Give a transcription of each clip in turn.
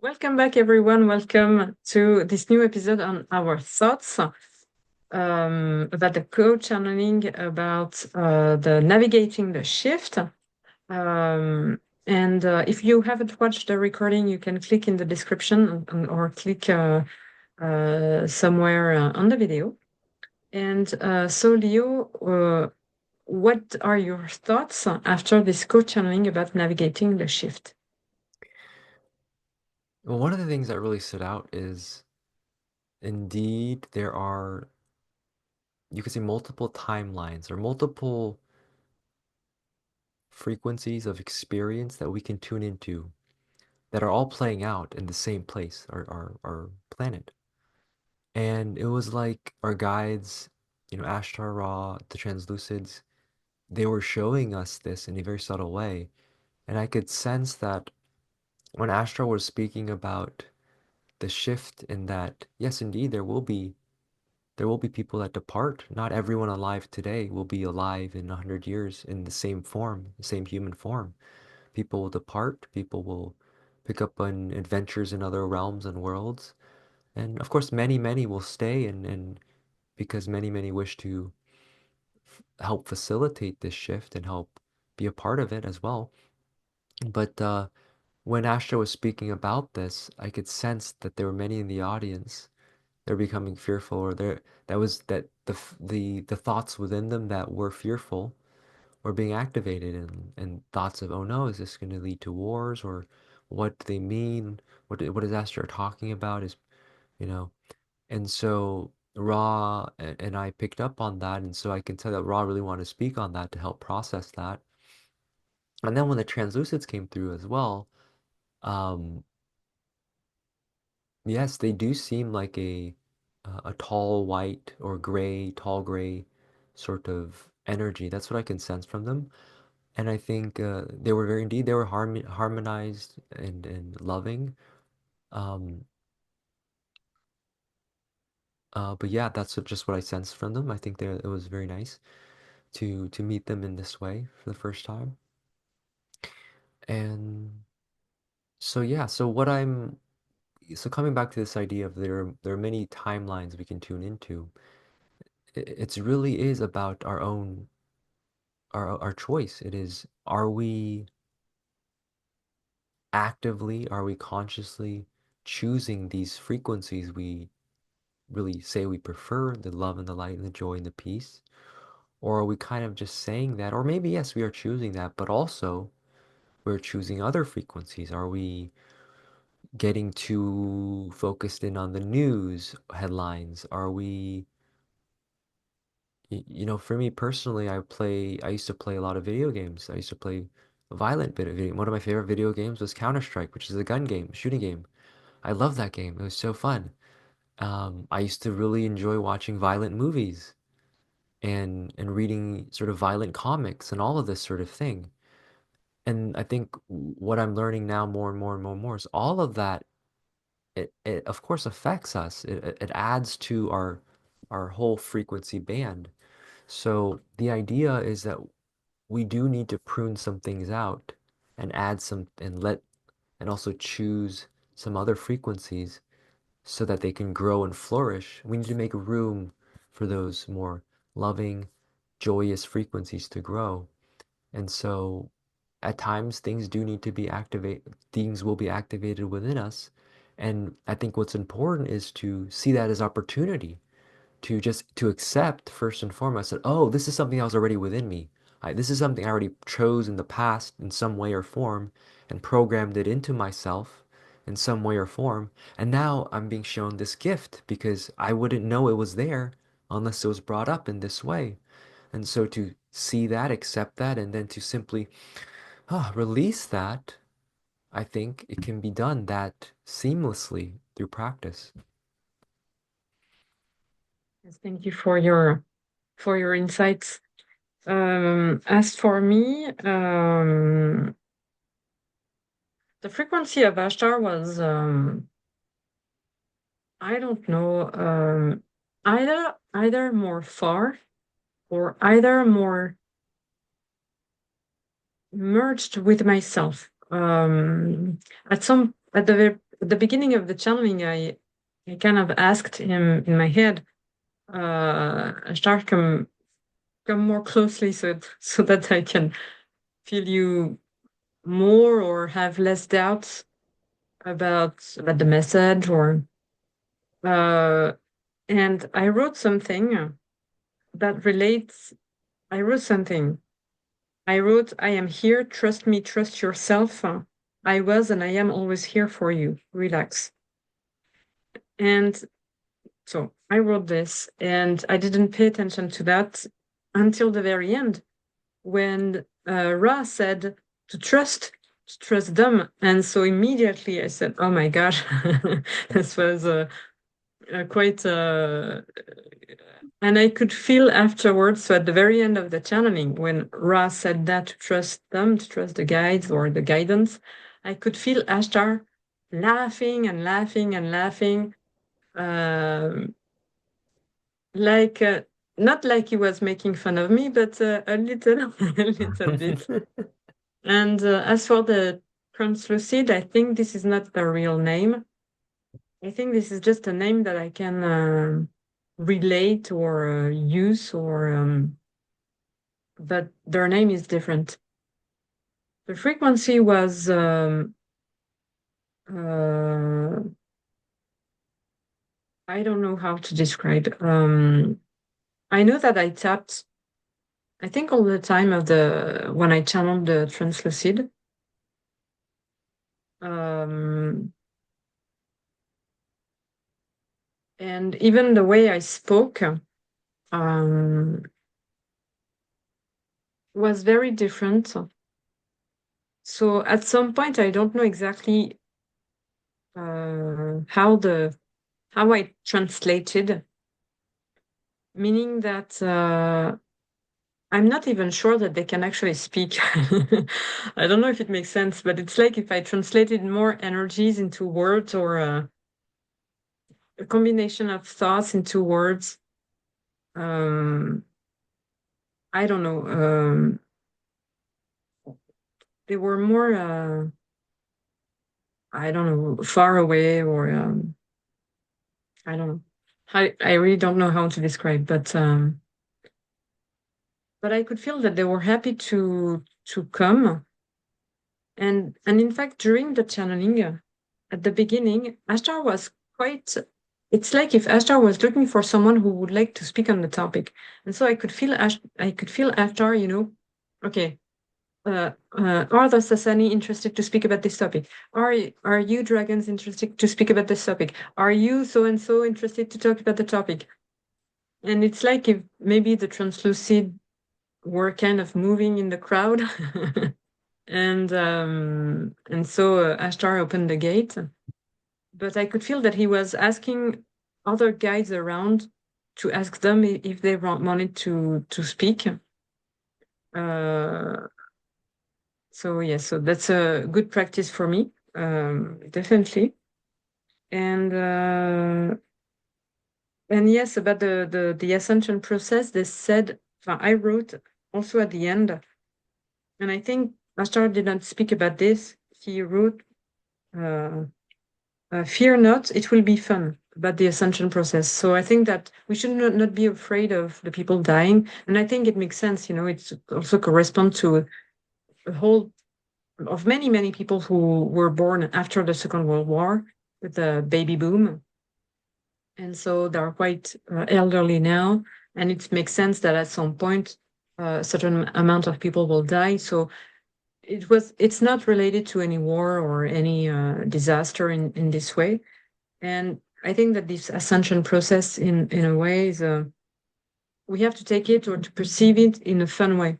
Welcome back, everyone. Welcome to this new episode on our thoughts about the co-channeling, about the navigating the shift. And if you haven't watched the recording, you can click in the description or click somewhere on the video. And so, Leo, what are your thoughts after this co-channeling about navigating the shift? Well, one of the things that really stood out is indeed there are, you could say, multiple timelines or multiple frequencies of experience that we can tune into that are all playing out in the same place, our planet. And it was like our guides, Ashtar, Ra, the Translucids, they were showing us this in a very subtle way. And I could sense that when Ashtar was speaking about the shift in that, yes, indeed, there will be people that depart. Not everyone alive today will be alive in 100 years in the same form, the same human form. People will depart, people will pick up on adventures in other realms and worlds. And of course, many, many will stay, and because many, many wish to help facilitate this shift and help be a part of it as well. But when Astra was speaking about this, I could sense that there were many in the audience, they're becoming fearful, or the thoughts within them that were fearful were being activated, and thoughts of, oh no, is this going to lead to wars, or what do they mean, what is Astra talking about, is you know and so Ra and I picked up on that, and so I can tell that Ra really wanted to speak on that to help process that. And then when the translucids came through as well, um yes, they do seem like a tall white or gray, tall gray sort of energy. That's what I can sense from them. And I think they were very, indeed, they were harmonized and loving. Um, but yeah, that's just what I sensed from them. I think it was very nice to meet them in this way for the first time. And so yeah, so coming back to this idea of there are many timelines we can tune into. It's really is about our choice. It is, are we consciously choosing these frequencies we really say we prefer, the love and the light and the joy and the peace? Or are we kind of just saying that? Or maybe, yes, we are choosing that, but also we're choosing other frequencies. Are we getting too focused in on the news headlines? Are we, for me personally, I used to play a lot of video games. I used to play violent video. One of my favorite video games was Counter-Strike, which is a gun game, shooting game. I love that game. It was so fun. I used to really enjoy watching violent movies and reading sort of violent comics and all of this sort of thing. And I think what I'm learning now more and more and more and more is all of that, it of course affects us. It adds to our whole frequency band. So the idea is that we do need to prune some things out and add some and also choose some other frequencies so that they can grow and flourish. We need to make room for those more loving, joyous frequencies to grow. And so at times things will be activated within us. And I think what's important is to see that as opportunity, to accept first and foremost that, oh, this is something that was already within me. This is something I already chose in the past in some way or form and programmed it into myself in some way or form. And now I'm being shown this gift because I wouldn't know it was there unless it was brought up in this way. And so to see that, accept that, and then to simply release that, I think it can be done that seamlessly through practice. Yes, thank you for your insights. As for me, the frequency of Ashtar was, I don't know, either more far or either more merged with myself. At at the beginning of the channeling, I kind of asked him in my head, Ashtar, come more closely so that I can feel you more or have less doubts about the message or and I wrote something that relates. I wrote something. I wrote, I am here, trust me, trust yourself. I was and I am always here for you. Relax. And so I wrote this and I didn't pay attention to that until the very end when Ra said to trust them. And so immediately I said, oh my gosh, this was quite and I could feel afterwards, so at the very end of the channeling, when Ra said that to trust them, to trust the guides or the guidance, I could feel Ashtar laughing and laughing and laughing, like not like he was making fun of me, but a little, a little bit. And as for the Translucid, I think this is not the real name. I think this is just a name that I can relate or use, or but their name is different. The frequency was I don't know how to describe. I know that I tapped, I think all the time of the when I channeled the Translucid. And even the way I spoke was very different. So at some point, I don't know exactly how I translated, meaning that I'm not even sure that they can actually speak. I don't know if it makes sense, but it's like if I translated more energies into words or a combination of thoughts into words. I don't know. They were more, I don't know, far away or I don't know. I really don't know how to describe, but I could feel that they were happy to come. And in fact, during the channeling, at the beginning, Ashtar was quite. It's like if Ashtar was looking for someone who would like to speak on the topic, and so I could feel Ashtar. Okay. Are the Sasani interested to speak about this topic? Are you dragons interested to speak about this topic? Are you so and so interested to talk about the topic? And it's like if maybe the translucid were kind of moving in the crowd. And so Ashtar opened the gate, but I could feel that he was asking other guides around to ask them if they wanted to speak. So yeah, so that's a good practice for me, definitely. And yes, about the ascension process, they said I wrote also at the end, and I think Ashtar didn't speak about this. He wrote, "Fear not, it will be fun." About the ascension process. So I think that we should not be afraid of the people dying, and I think it makes sense. It's also correspond to a whole of many people who were born after the Second World War with the baby boom, and so they're quite elderly now, and it makes sense that at some point a certain amount of people will die. So it's not related to any war or any disaster in this way. And I think that this ascension process in a way is we have to take it or to perceive it in a fun way.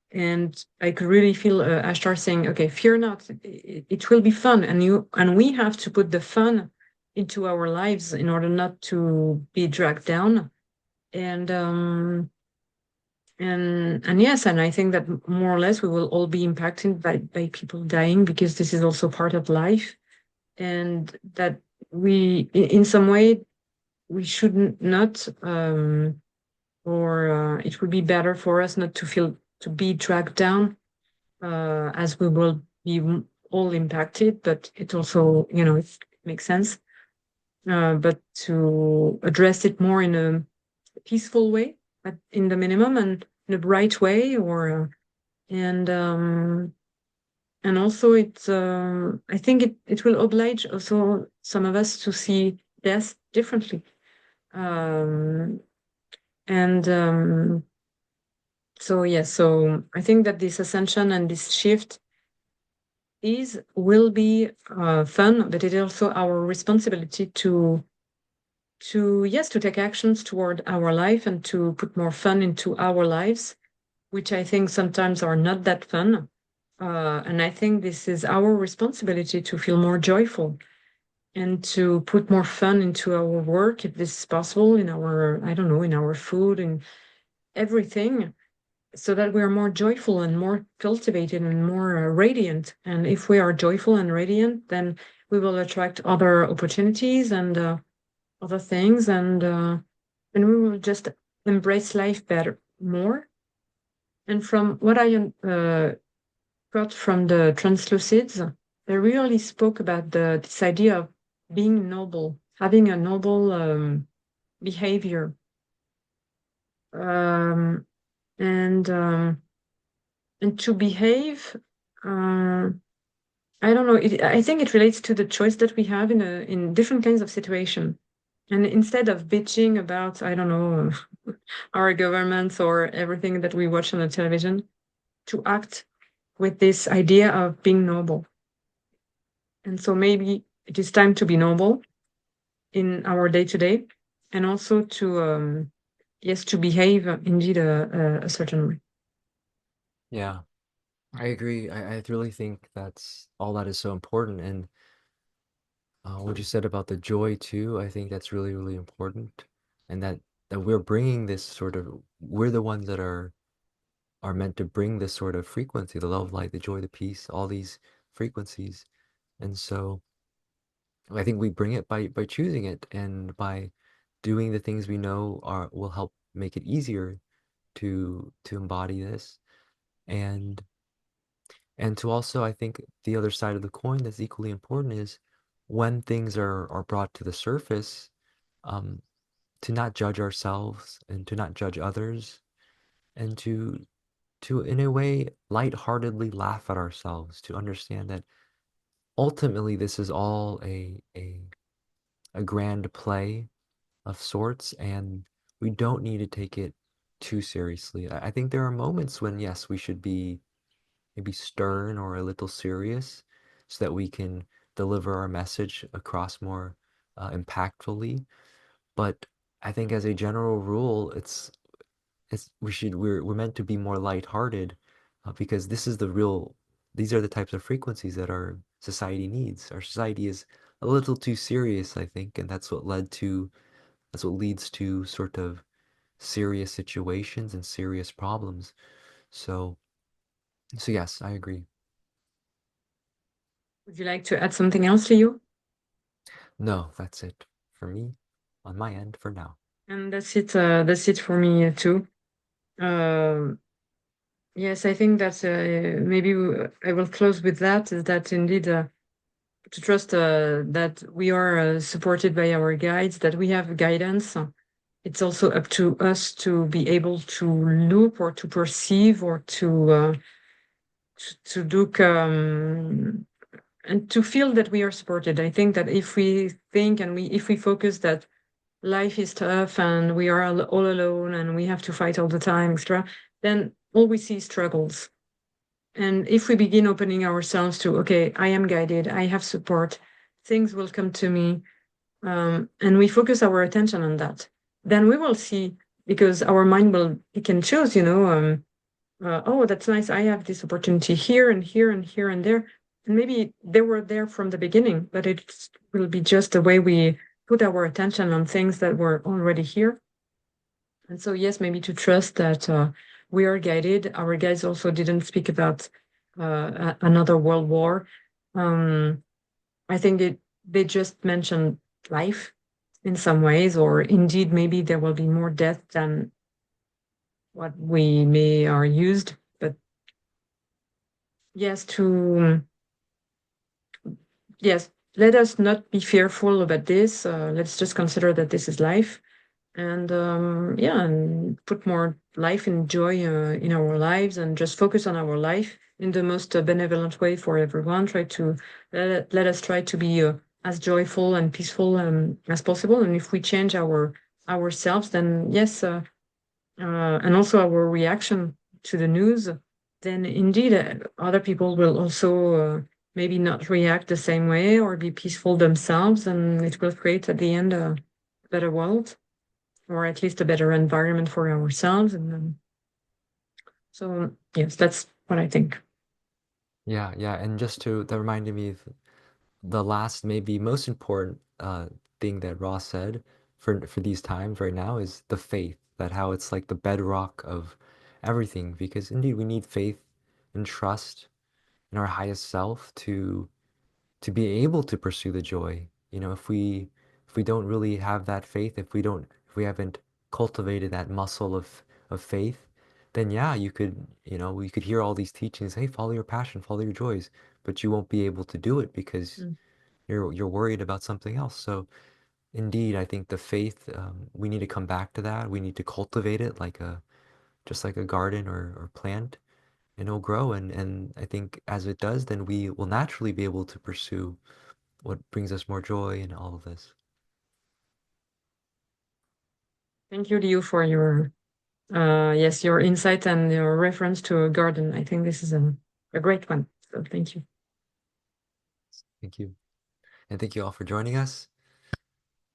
And I could really feel Ashtar saying, "Okay, fear not. It will be fun, and we have to put the fun into our lives in order not to be dragged down." And yes, and I think that more or less we will all be impacted by people dying, because this is also part of life, and that we, in some way, we should not, or it would be better for us not to be dragged down, as we will be all impacted, but it also, it makes sense. But to address it more in a peaceful way, but in the minimum, and in a bright way, or and and also I think it will oblige also some of us to see death differently. Um, and So yes, so I think that this ascension and this shift will be fun, but it is also our responsibility to take actions toward our life and to put more fun into our lives, which I think sometimes are not that fun. And I think this is our responsibility to feel more joyful and to put more fun into our work if this is possible, in our, I don't know, in our food and everything, so that we are more joyful and more cultivated and more radiant. And if we are joyful and radiant, then we will attract other opportunities and other things, and we will just embrace life better, more. And from what I got from the translucids, they really spoke about this idea of being noble, having a noble behavior, um, and um, and to behave. Uh, I don't know. I think it relates to the choice that we have in different kinds of situation. And instead of bitching about, I don't know, our governments or everything that we watch on the television, to act with this idea of being noble. And so maybe it is time to be noble in our day to day, and also to, yes, to behave indeed a certain way. Yeah, I agree. I really think that's all that is so important. And what you said about the joy too, I think that's really, really important. And that we're bringing this sort of, we're the ones that are meant to bring this sort of frequency, the love, light, the joy, the peace, all these frequencies. And so I think we bring it by choosing it and by doing the things we know are will help make it easier to embody this. And and to also, I think the other side of the coin that's equally important is when things are brought to the surface, um, to not judge ourselves and to not judge others, and to in a way lightheartedly laugh at ourselves, to understand that ultimately this is all a grand play of sorts, and we don't need to take it too seriously. I think there are moments when, yes, we should be maybe stern or a little serious so that we can deliver our message across more impactfully. But I think as a general rule, we're meant to be more lighthearted because this is the real these are the types of frequencies that our society needs. Our society is a little too serious, I think, and that's what leads to sort of serious situations and serious problems. So so yes, I agree. Would you like to add something else to you? No, that's it for me on my end for now. And that's it. That's it for me too. Um, yes, I think that maybe I will close with that. Is that indeed to trust that we are supported by our guides, that we have guidance. It's also up to us to be able to look or to perceive or to look and to feel that we are supported. I think that if we think and if we focus that life is tough and we are all alone and we have to fight all the time, etc., then all we see is struggles. And if we begin opening ourselves to, okay, I am guided, I have support, things will come to me, and we focus our attention on that, then we will see, because our mind will pick and choose, oh, that's nice, I have this opportunity here and here and here and there. And maybe they were there from the beginning, but it will be just the way we put our attention on things that were already here. And so, yes, maybe to trust that we are guided. Our guides also didn't speak about another world war. Um, I think they just mentioned life in some ways, or indeed, maybe there will be more death than what we may are used. But yes, yes, let us not be fearful about this. Let's just consider that this is life, and yeah, and put more life and joy in our lives, and just focus on our life in the most benevolent way for everyone. Try to let us try to be as joyful and peaceful as possible. And if we change ourselves, then yes, and also our reaction to the news, then indeed other people will also maybe not react the same way or be peaceful themselves, and it will create at the end a better world, or at least a better environment for ourselves. And so, yes, that's what I think. Yeah, yeah, and just to that reminded me of the last, maybe most important thing that Ross said for these times right now is the faith, that how it's like the bedrock of everything, because indeed we need faith and trust in our highest self to be able to pursue the joy. You know, if we don't really have that faith, if we haven't cultivated that muscle of faith, then yeah, you could, you know, we could hear all these teachings, hey, follow your passion, follow your joys, but you won't be able to do it because Mm. you're worried about something else. So indeed, I think the faith, we need to come back to that. We need to cultivate it like a just like a garden or plant, and it'll grow. And I think as it does, then we will naturally be able to pursue what brings us more joy in all of this. Thank you, Leo, for your yes, your insight and your reference to a garden. I think this is a great one. So thank you. Thank you. And thank you all for joining us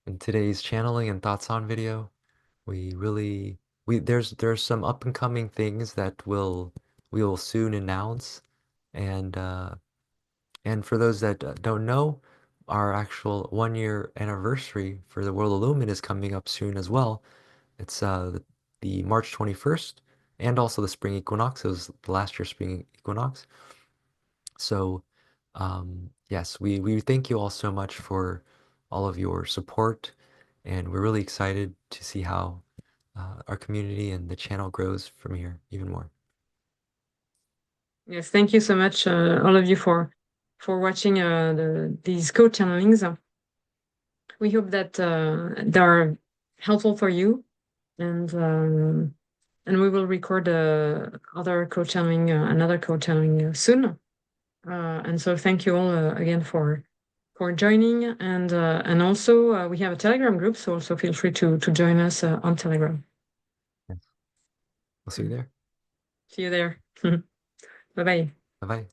in today's channeling and thoughts on video. We really there's some up and coming things that we will soon announce, and for those that don't know, our actual 1 year anniversary for the World of Lumen is coming up soon as well. It's the March 21st, and also the spring equinox. It was the last year's spring equinox. So, yes, we thank you all so much for all of your support, and we're really excited to see how our community and the channel grows from here even more. Yes, thank you so much, all of you, for watching these code channelings. We hope that they are helpful for you, and we will record other code channeling, another code channeling soon. And so, thank you all again for joining, and also we have a Telegram group, so also feel free to join us on Telegram. Yes. We'll see you Mm. there. See you there. Bye bye. Bye bye.